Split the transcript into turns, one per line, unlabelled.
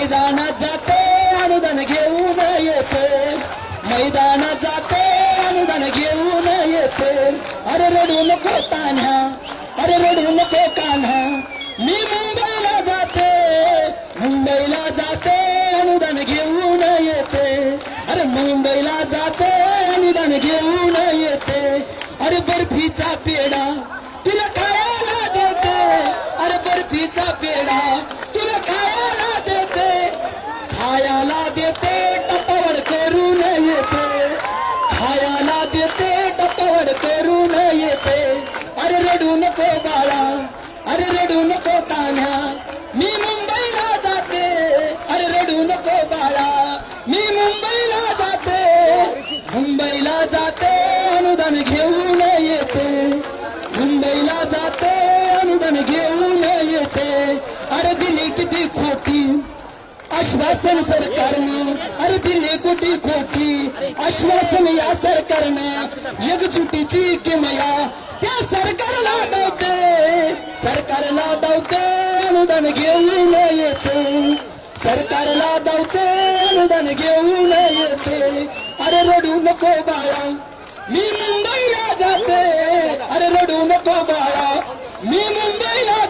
मैदानात जाते अनुदान घेऊन येते, मैदानात जाते अनुदान घेऊन येते. अरे रडू नको कान्हा, अरे रडू नको कान्हा, मी मुंबईला जाते, मुंबईला जाते अनुदान घेऊन येते. अरे मुंबईला जाते अनुदान घेऊन येते. अरे बर्फीचा पेढा तुला खायला देते, अरे बर्फीचा पेढा तुला खायला देते, खायला देते टपावड करून येते, खायला देते टपावड करून येते. अरे रडू नको बाळा, अरे रडू नको कान्हा, मी मुंबईला जाते, अरे रडू नको बाळा, मी मुंबईला जाते, मुंबईला जाते अनुदान घेऊन येते, मुंबईला जाते अनुदान घेऊन येते. अरे दिली किती खोटी आश्वासन सरकारनं, अरे दिली कोटी खोटी आश्वासन या सरकारनं. एकजुटीची किमया त्या सरकारला दावते, सरकारला दावते अनुदान घेऊन येते, सरकारला दावते अनुदान घेऊन येते. अरे रडू नको बाळा, मी मुंबईला जाते, अरे रडू नको बाळा, मी मुंबईला